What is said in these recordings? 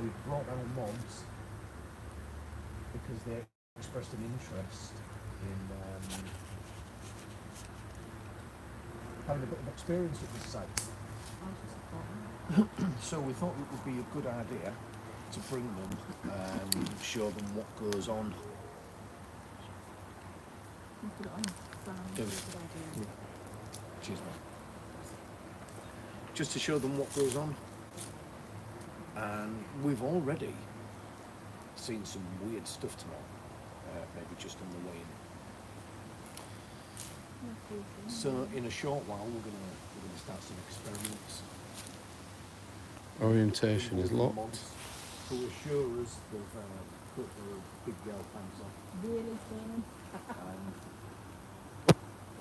we brought down mods because they expressed an interest in having a bit of experience at this site. So we thought it would be a good idea to bring them and show them what goes on. Cheers, mate. Just to show them what goes on. And we've already seen some weird stuff tonight, maybe just on the way in. So in a short while we're gonna start some experiments. Orientation is locked. Who assure us they've put their big girl pants on. Really, Stephen?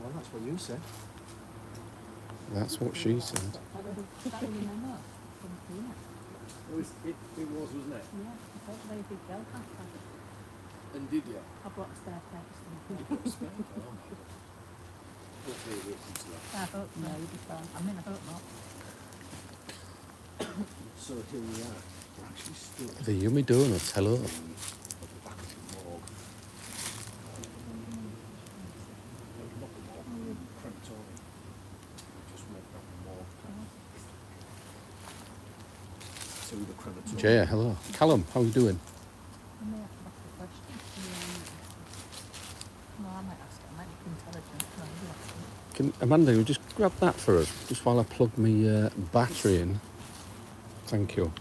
Well, that's what you said. That's what she said. That remember from here. It was, wasn't it? Yeah, I thought very big girl pants on. And did you? I brought a staircase. Hopefully it works into that. I hope no, you'll be fine. I mean, I hope not. So here we are. We're actually still The yummy donuts, hello. at the back of the morgue. Not the morgue, crematorium. Just walked up the morgue. To the crematorium. Jaya, hello. Callum, how are you doing? I may have to ask a question. No, I might ask it. I might be intelligent. No, you ask me. Can Amanda, you just grab that for us, just while I plug my battery in. Thank you.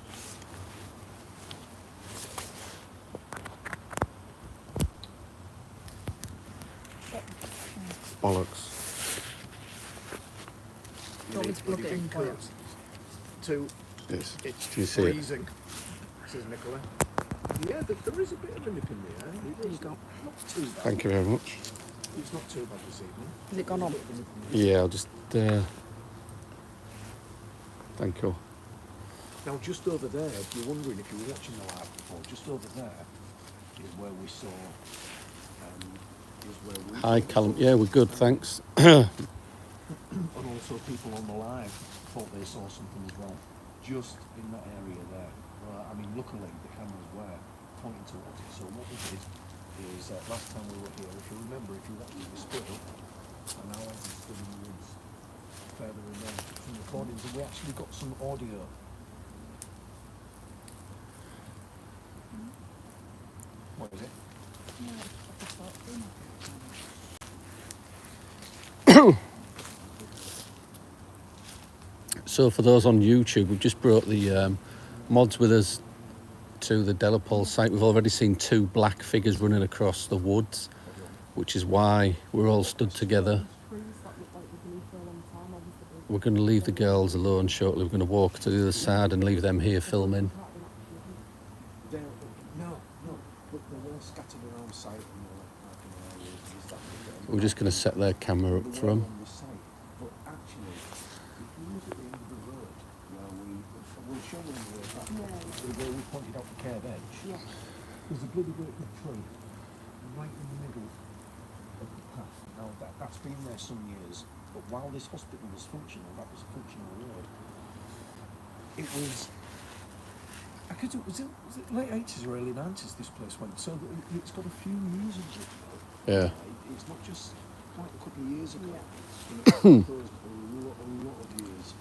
Bollocks. Do you want me to plug it in for you? Yes. It's Do you see it? freezing, says Nicola. Yeah, there is a bit of a nip in the air. There you go. Not too bad. Thank you very much. It's not too bad this evening. Has it gone on? Yeah, I'll just... thank you. Now, just over there, if you're wondering if you were watching the live before, just over there is where we saw. Hi, Callum. Yeah, we're good, thanks. And also, people on the live thought they saw something as well, just in that area there. I mean, luckily the cameras were pointing towards it. So what we did is last time we were here, if you remember, if you watched the split up, and now I stood in the woods further in there, some recordings, and we actually got some audio. What is it? No, it's like a short film. So for those on YouTube, we've just brought the mods with us to the Delapole site. We've already seen two black figures running across the woods, which is why we're all stood together. We're going to leave the girls alone shortly. We're going to walk to the other side and leave them here filming. No, but they were scattered around site and We're just going to set their camera up for them. But actually, if you look at the end of the road, where we'll show them the way back, where we pointed out the curved edge, there's a bloody great big tree right in the middle of the path. Now, that's been there some years, but while this hospital was functional, that was a functional road. It was... was it late 80s or early 90s this place went, so it's got a few years of it. Yeah. It's not just quite a couple of years ago. Yeah. It's closed a lot of years.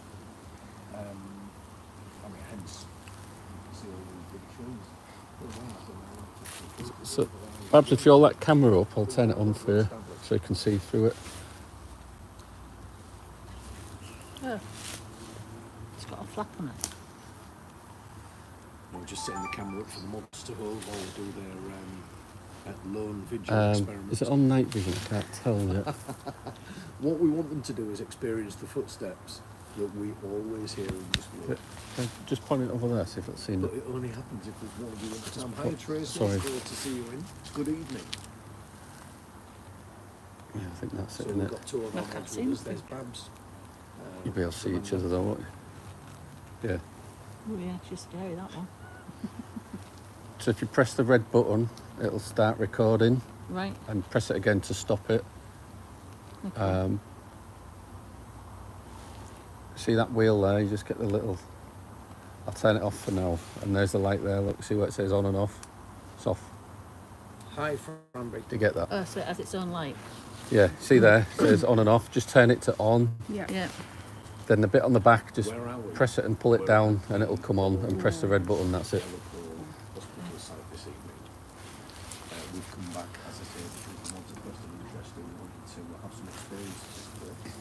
I mean, hence, you see all these big trees. So perhaps if you hold that camera up, I'll turn it on for you so you can see through it. Oh. It's got a flap on it. We're just setting the camera up for the mods to hold while we do their lone vigil experiments. Is it on night vision? I can't tell yet. What we want them to do is experience the footsteps that we always hear in this world. Just point it over there, see if it's seen But it. it only happens if there's one of you at the time. Hi, Trace. Sorry. It's good to see you in. Good evening. Yeah, I think that's it, So isn't we've it? got two of I our can't mods see with us. There's anything. Babs. You'll be able to see each other though, won't you? Yeah. Oh yeah, it's just scary, that one. So if you press the red button, it'll start recording, Right. and press it again to stop it. Okay. See that wheel there? You just get the little I'll turn it off for now. And there's the light there. Look, see where it says on and off. It's off. Hi, Franbury. Do you get that? Oh, so it has its own light. Yeah, see there? It says on and off. Just turn it to on. Yeah. Then the bit on the back, just Where are we? press it and pull it down and it'll come on, and press the red button, that's it. Hospital site this evening. We've come back, as I say, because the mods are questioning interesting. We wanted to have some experience of this place.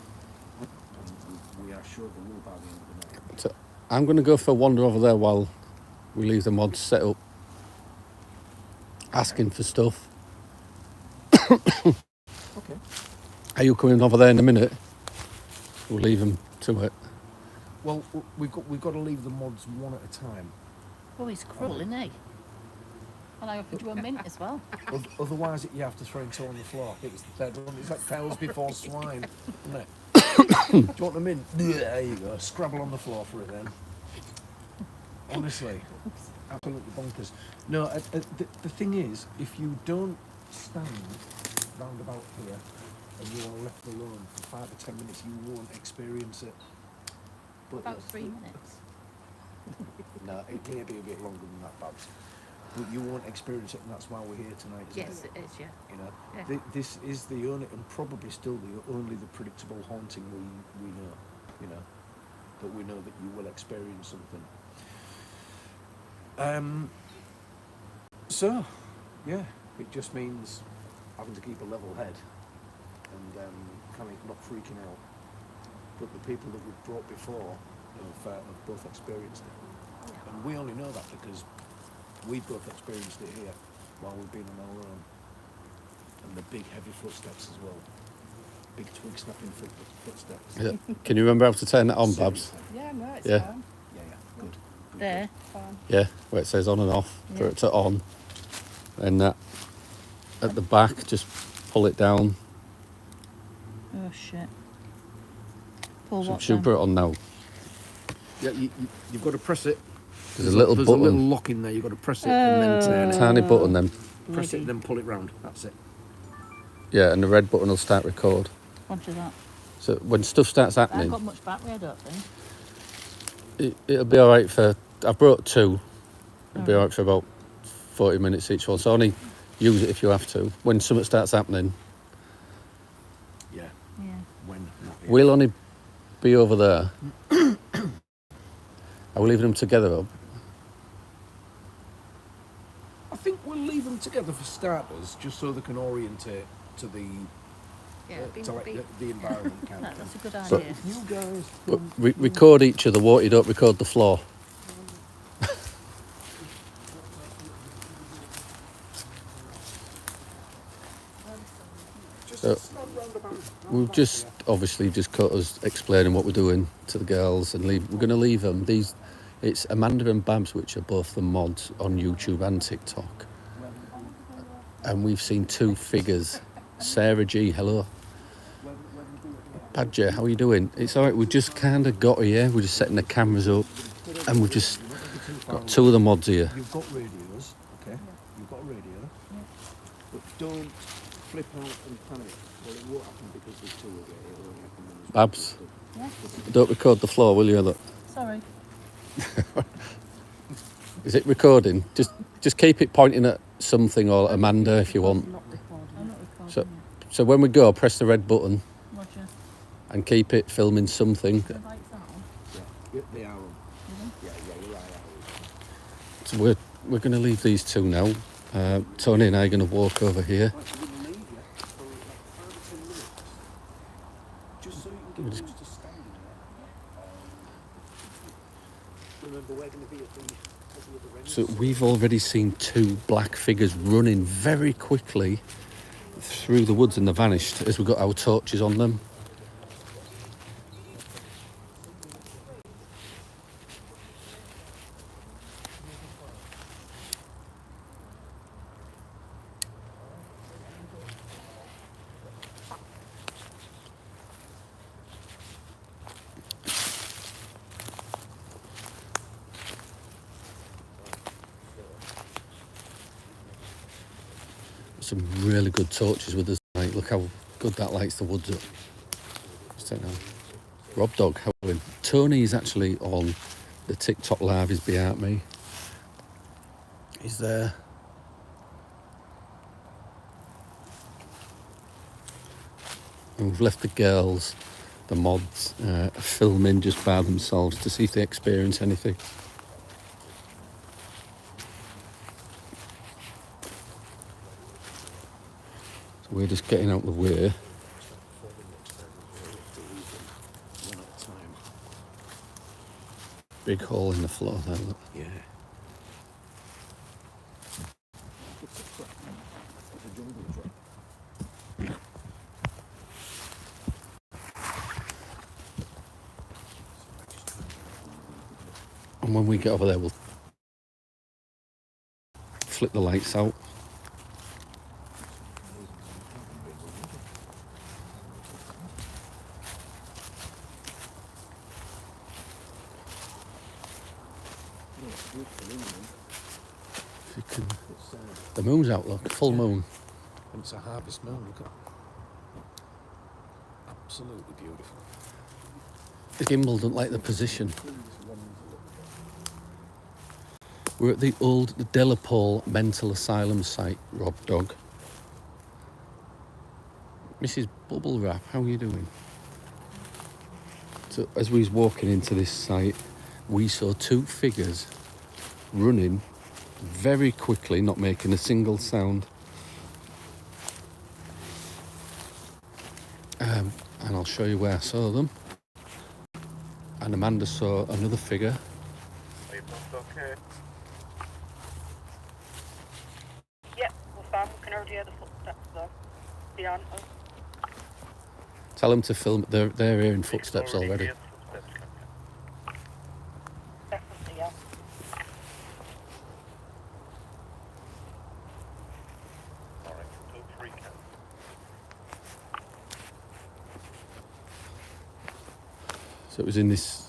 And we are sure they will by the end of the night. So I'm going to go for a wander over there while we leave the mods set up, asking for stuff. Okay. Are you coming over there in a minute? We'll leave them to it. Well, we've got to leave the mods one at a time. Oh, he's cruel, isn't he? And I offered you a mint as well. Otherwise, you have to throw it on the floor. It's the third one. It's like cows before swine, isn't it? Do you want a mint? There you go. Scrabble on the floor for it then. Honestly, absolutely bonkers. No, the thing is, if you don't stand round about here and you are left alone for 5 or 10 minutes, you won't experience it. But About 3 minutes. no, it may be a bit longer than that, Babs. But you won't experience it, and that's why we're here tonight, isn't Yes, it? it is, yeah. You know, Yeah. this is the only, and probably still the predictable haunting we know. You know, that we know that you will experience something. So, yeah, it just means having to keep a level head and kind of not freaking out. But the people that we've brought before have both experienced it, and we only know that because we've both experienced it here while we've been on our own. And the big heavy footsteps as well. Big twig snapping footsteps. Yeah. Can you remember how to turn that on, Babs? Yeah, no, it's Yeah. fine. Yeah, good. There. Fine. Yeah, where it says on and off, for Yeah. it to on. And that at the back, just pull it down. Oh, shit. Pull So what should we down? put it on now? Yeah, you've got to press it. There's a little There's button. a little lock in there. You've got to press it and then turn it. Tiny button then. Press it Maybe. and then pull it round. That's it. Yeah, and the red button will start record. Onto that. So when stuff starts I haven't happening, got much battery, I don't think. it'll be all right for... I brought 2. It'll be Oh. all right for about 40 minutes each one. So only use it if you have to. When something starts happening, Yeah. Yeah. When? Not yet. we'll only be over there. Are we leaving them together up? I think we'll leave them together for starters, just so they can orientate to the Yeah, to like the environment kind of That's a thing. good But- idea. If you guys But don't, record each other, what you don't record the floor. just So- stand round about. We've just obviously just cut us explaining what we're doing to the girls, and we're going to leave them. It's Amanda and Babs, which are both the mods on YouTube and TikTok, and we've seen 2 figures. Sarah G, hello. Badger, how are you doing? It's all right. We just kind of got here. We're just setting the cameras up, and we've just got 2 of the mods here. You've got radios, okay? You've got a radio, but don't flip out and panic. Well, it won't happen because there's 2 of you. It won't happen when there's Babs, Yeah. don't record the floor, will you? Look, Sorry. is it recording? Just keep it pointing at something, or Amanda if you want. Not recording. I'm not recording. So, so when we go, press the red button Roger. and keep it filming something. The lights are on. Yeah, they are on. Yeah, you're right. So we're going to leave these 2 now. Tony and I are going to walk over here. Well, we're going to leave you for like 5 or 10 minutes, just so you can get used to standing there. Remember, we're going to be at the other end. So we've already seen 2 black figures running very quickly through the woods, and they vanished as we got our torches on them. Some really good torches with us tonight. Look how good that lights the woods up. Just take now. Rob Dog, how are you? Tony is actually on The TikTok live is behind me. He's there. And we've left the girls, the mods, filming just by themselves to see if they experience anything. So we're just getting out of the way. Big hole in the floor there, look. Yeah. And when we get over there, we'll flick the lights out. If you can, the moon's out, look, full moon. And it's a harvest moon, look at. Absolutely beautiful. The gimbal doesn't like the position. We're at the old Delapole Mental Asylum site, Rob Dog. Mrs. Bubble Wrap, how are you doing? So as we was walking into this site, we saw two figures running very quickly, not making a single sound. And I'll show you where I saw them. And Amanda saw another figure. Are you both okay? Yep, we're fine. We can already hear the footsteps though. Behind us. Tell them to film. They're hearing footsteps already. Hear the footsteps, can't you? Definitely, yeah. Alright, don't freak out. So it was in this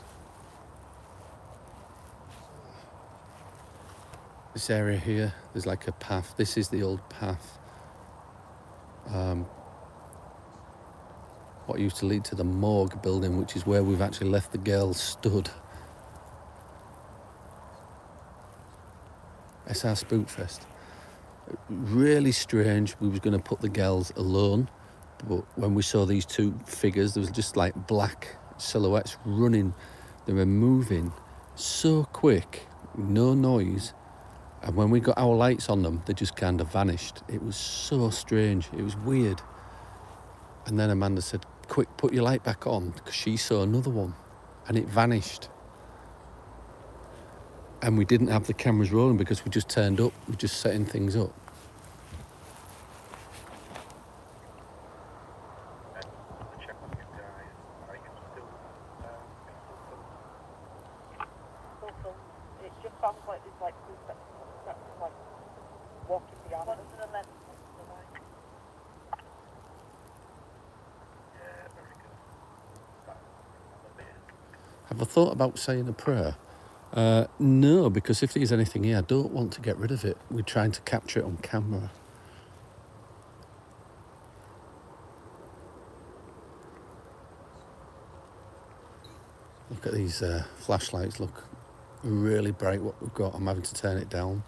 area here. There's like a path. This is the old path. What used to lead to the morgue building, which is where we've actually left the girls stood. SR Spookfest. Really strange. We was going to put the girls alone, but when we saw these two figures, there was just like black silhouettes running. They were moving so quick, no noise, and when we got our lights on them, they just kind of vanished. It was so strange. It was weird. And then Amanda said, "Quick, put your light back on," because she saw another one, and it vanished. And we didn't have the cameras rolling because we just turned up. We're just setting things up. And check on you guys. Are you still Also, it just sounds like there's like footsteps like walking behind us. What's the length of the light? Yeah, very good. Another bit. Have I thought about saying a prayer? No, because if there's anything here, I don't want to get rid of it. We're trying to capture it on camera. Look at these flashlights, look. Really bright what we've got. I'm having to turn it down.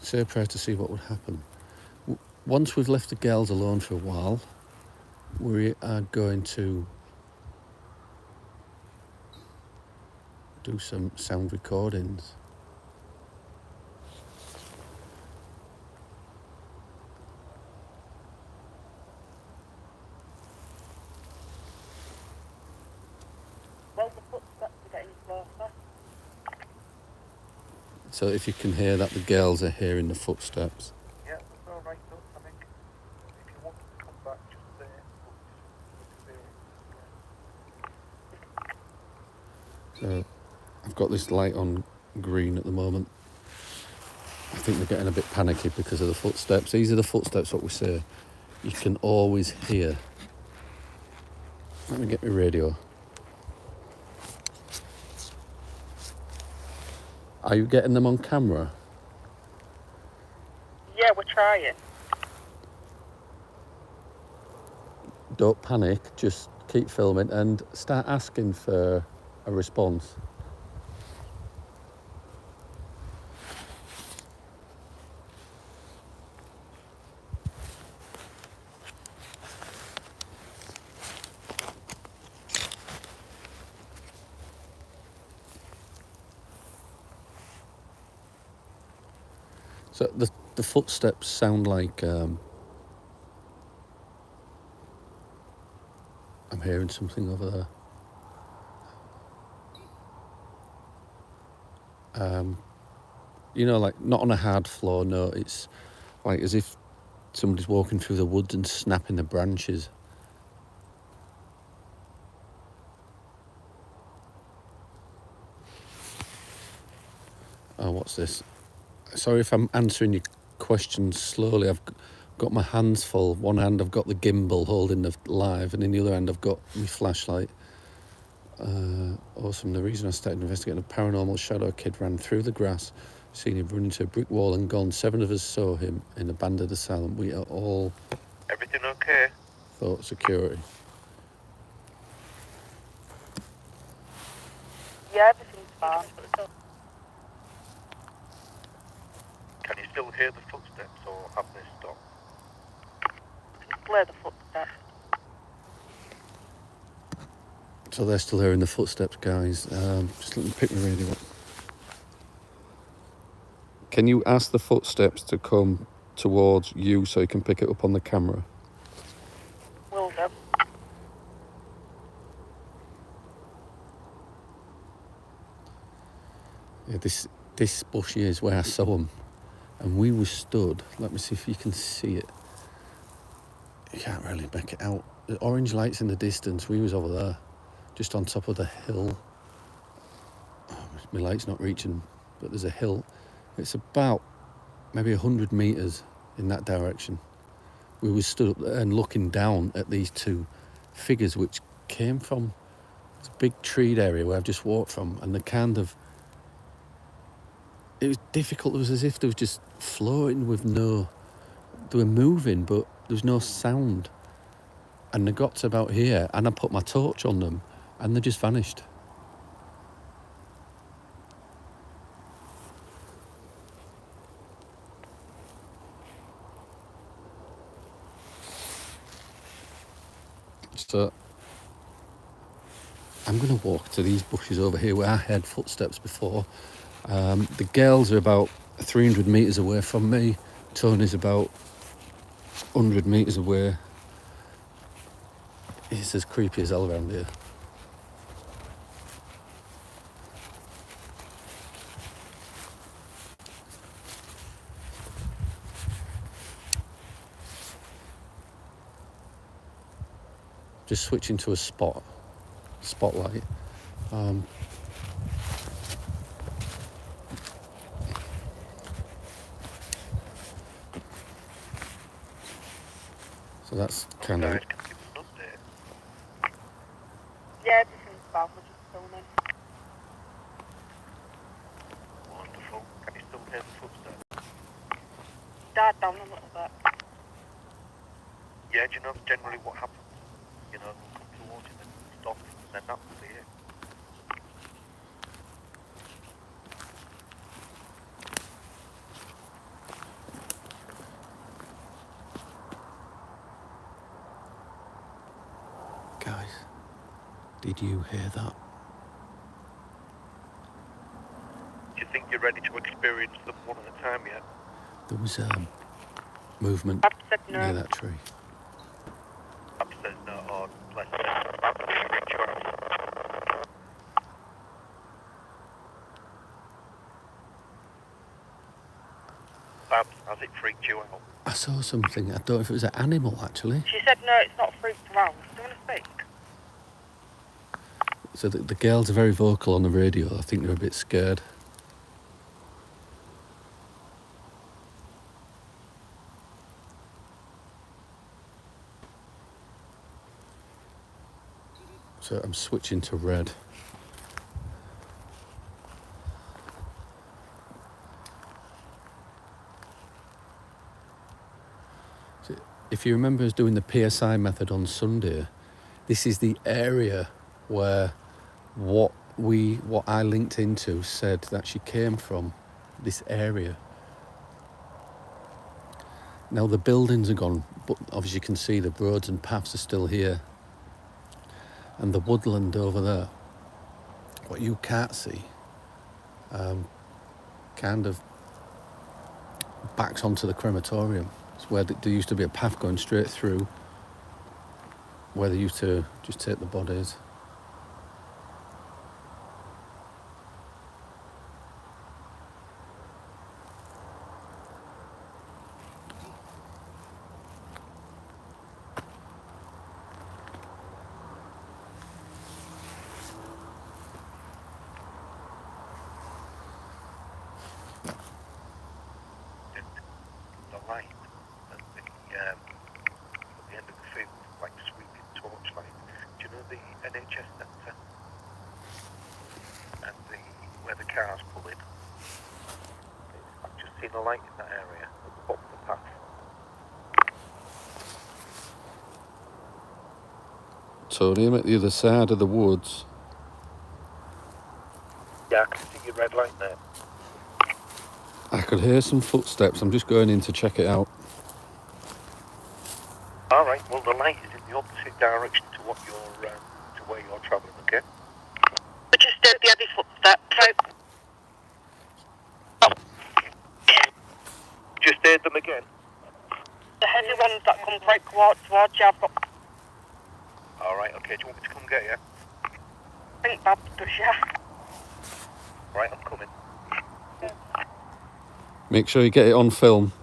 Say a prayer to see what would happen. Once we've left the girls alone for a while, we are going to do some sound recordings. Well, the footsteps are getting closer. So if you can hear that, the girls are hearing the footsteps. Yeah, that's alright though, I think. If you want to come back, just say So I've got this light on green at the moment. I think they're getting a bit panicky because of the footsteps. These are the footsteps, what we say. You can always hear. Let me get my radio. Are you getting them on camera? Yeah, we're trying. Don't panic, just keep filming and start asking for a response. So the footsteps sound like I'm hearing something over there. You know, like not on a hard floor, no, it's like as if somebody's walking through the woods and snapping the branches. Oh, what's this? Sorry if I'm answering your questions slowly. I've got my hands full. One hand I've got the gimbal holding the live, and in the other hand I've got my flashlight. Awesome. The reason I started investigating a paranormal shadow kid ran through the grass, seen him run into a brick wall and gone. 7 of us saw him in a abandoned asylum. We are all... Everything okay? Thought security. Yeah, everything's fine. Can you still hear the footsteps or have they stopped? Clear the footsteps. So they're still hearing the footsteps, guys. Just let me pick my radio up. Can you ask the footsteps to come towards you so you can pick it up on the camera? Will do. Yeah, this bush here is where I saw them, and we were stood. Let me see if you can see it. You can't really make it out. The orange lights in the distance. We was over there, just on top of the hill. Oh, my light's not reaching, but there's a hill. It's about maybe 100 metres in that direction. We were stood up there and looking down at these two figures which came from this big treed area where I've just walked from, and it was difficult. It was as if they were just floating with they were moving, but there was no sound. And they got to about here, and I put my torch on them, and they just vanished. So I'm going to walk to these bushes over here where I heard footsteps before. The girls are about 300 metres away from me. Tony's about 100 metres away. It's as creepy as hell around here. Just switching to a spotlight. So that's kind of... Guys, can you give us an update? Yeah, everything's fine. We're just filming. Wonderful. Can you still hear the footsteps? Died down a little bit. Yeah, do you know generally what happens? You know, they'll come towards you, then stop, and then that will be it. Guys, did you hear that? Do you think you're ready to experience them one at a time yet? There was movement I've said no. near that tree. Upstairs, no, or less. I'm really reassuring you. Babs, has it freaked you out? I saw something. I don't know if it was an animal, actually. She said no, it's not freaked around. Do you want to speak? So the girls are very vocal on the radio. I think they're a bit scared. So I'm switching to red. So if you remember us doing the PSI method on Sunday, This is the area where what I linked into said that she came from, this area. Now the buildings are gone, but obviously you can see the roads and paths are still here. And the woodland over there, what you can't see, kind of backs onto the crematorium. It's where there used to be a path going straight through, where they used to just take the bodies. The light at the end of the field, like sweeping torchlight. Do you know the NHS centre and where the cars pull in? I've just seen a light in that area at the bottom of the path. Tony, I'm at the other side of the woods. Yeah, I can see your red light there. I could hear some footsteps. I'm just going in to check it out. All right. Well, the light is in the opposite direction to what you're to where you're travelling. Okay. But just heard the heavy footsteps. Just heard them again. The heavy ones that come right towards you. I've got. All right. Okay. Do you want me to come get you? I think Bob does, yeah. All right. I'm coming. Make sure you get it on film.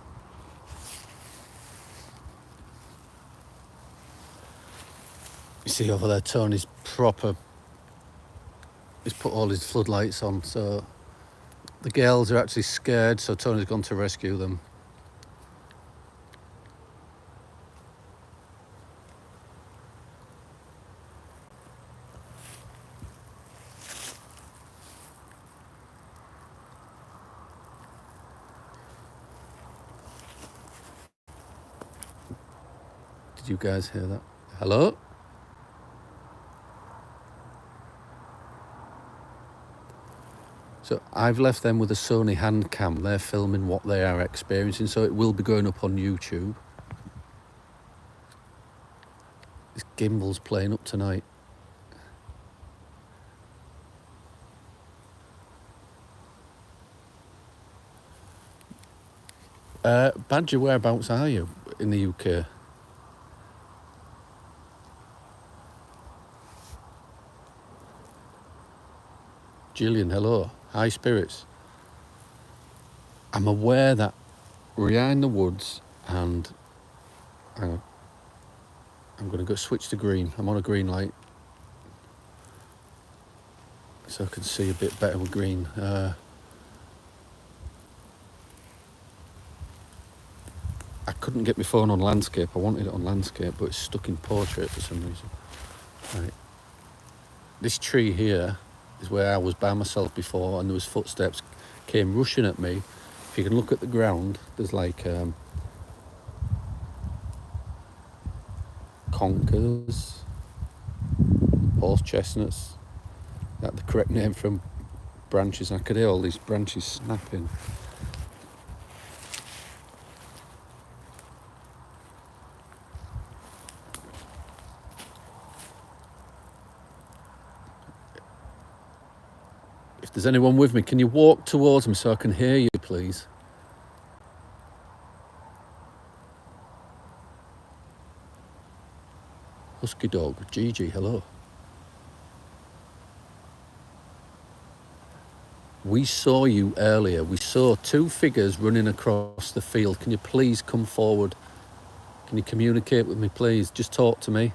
You see over there, Tony's proper. He's put all his floodlights on, so the girls are actually scared, so Tony's gone to rescue them. Did you guys hear that? Hello? So I've left them with a Sony hand cam. They're filming what they are experiencing, so it will be going up on YouTube. This gimbal's playing up tonight. Badger, whereabouts are you in the UK? Gillian, hello. High spirits. I'm aware that we're in the woods and hang on. I'm going to go switch to green. I'm on a green light. So I can see a bit better with green. I couldn't get my phone on landscape. I wanted it on landscape, but it's stuck in portrait for some reason. Right. This tree here is where I was by myself before, and there was footsteps came rushing at me. If you can look at the ground, there's like conkers, horse chestnuts. That's the correct name from branches. I could hear all these branches snapping. If there's anyone with me, can you walk towards me so I can hear you, please? Husky dog, Gigi, hello. We saw you earlier. We saw two figures running across the field. Can you please come forward? Can you communicate with me, please? Just talk to me.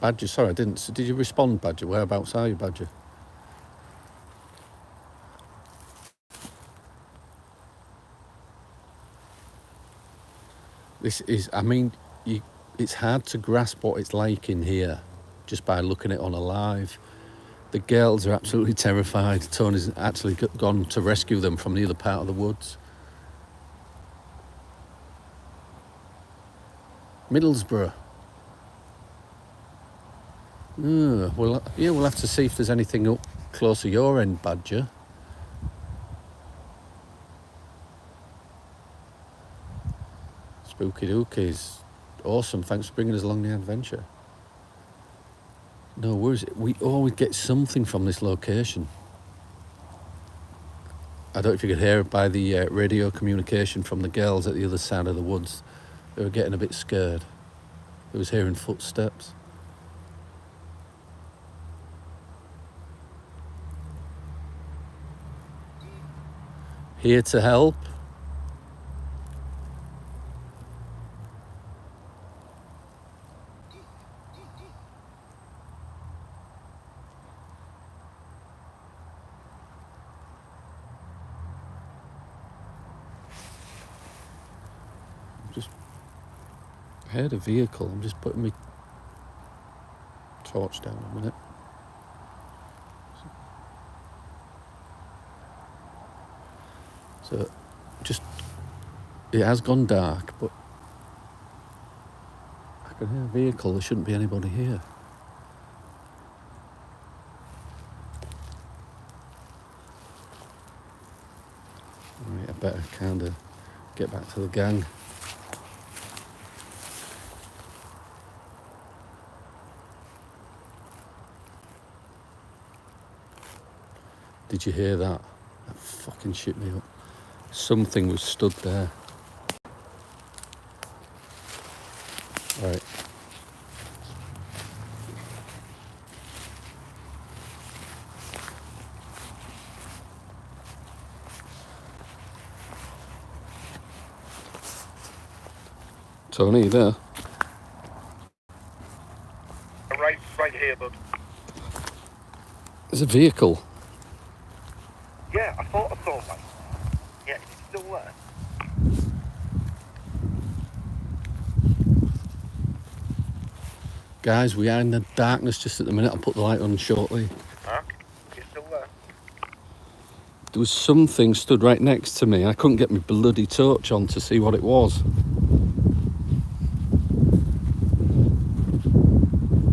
Badger, sorry, I didn't. Did you respond, Badger? Whereabouts are you, Badger? This is, I mean, it's hard to grasp what it's like in here just by looking at it on a live. The girls are absolutely terrified. Tony's actually gone to rescue them from the other part of the woods. Middlesbrough. Well, yeah, we'll have to see if there's anything up closer your end, Badger. Spooky dookies. Awesome, thanks for bringing us along the adventure. No worries, we always get something from this location. I don't know if you could hear it by the radio communication from the girls at the other side of the woods. They were getting a bit scared. They was hearing footsteps. Here to help. Just heard a vehicle. I'm just putting my torch down a minute. So, just, it has gone dark, but I can hear a vehicle. There shouldn't be anybody here. Right, I better kind of get back to the gang. Did you hear that? That fucking shit me up. Something was stood there. Right. Tony, you there? Right here, bud. There's a vehicle. Yeah, I thought I saw one. Yeah, is it still there? Guys, we are in the darkness just at the minute. I'll put the light on shortly. Mark, is it still there? There was something stood right next to me. I couldn't get my bloody torch on to see what it was.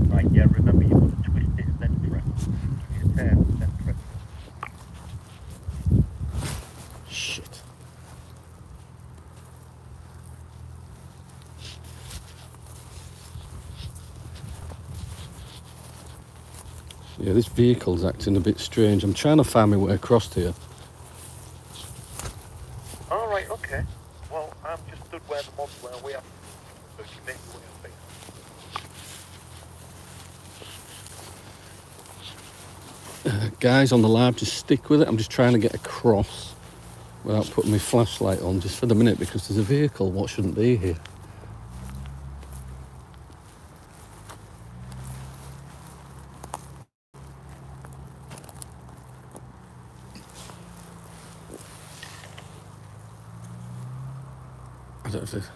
Right, yeah, remember you've got to twist it and then press. Twist your tail and then press it. Shit. Yeah, this vehicle's acting a bit strange. I'm trying to find my way across here. All right, okay. Well, I'm just stood where the mods were. We are. So you can make your way up here. Guys on the live, just stick with it. I'm just trying to get across without putting my flashlight on just for the minute because there's a vehicle. What shouldn't be here? I don't know if there's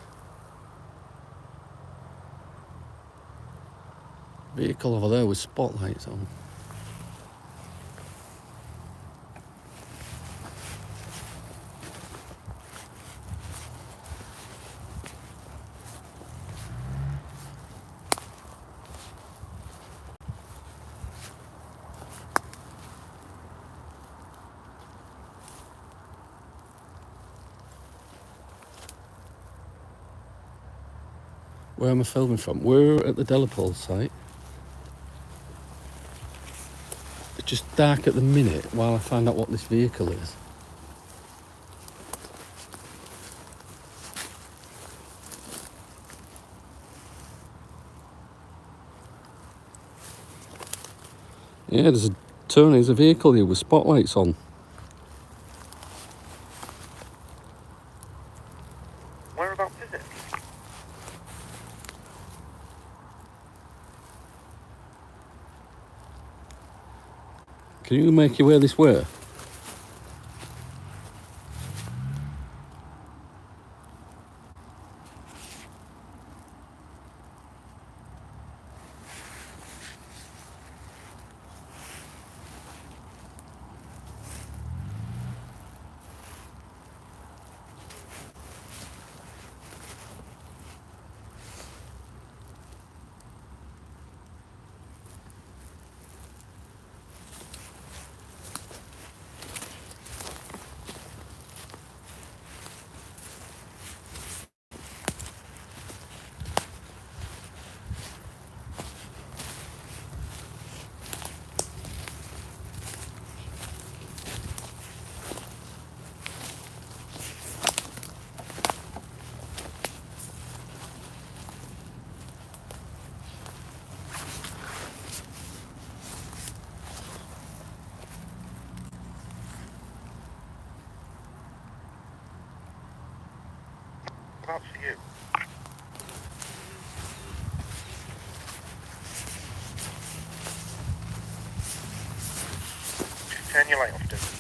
a vehicle over there with spotlights on. Where am I filming from? We're at the Delapole site. It's just dark at the minute while I find out what this vehicle is. Yeah, there's a vehicle here with spotlights on. Whereabouts is it? Can you make your way this way? Whereabouts are you? Just turn your light off, dude.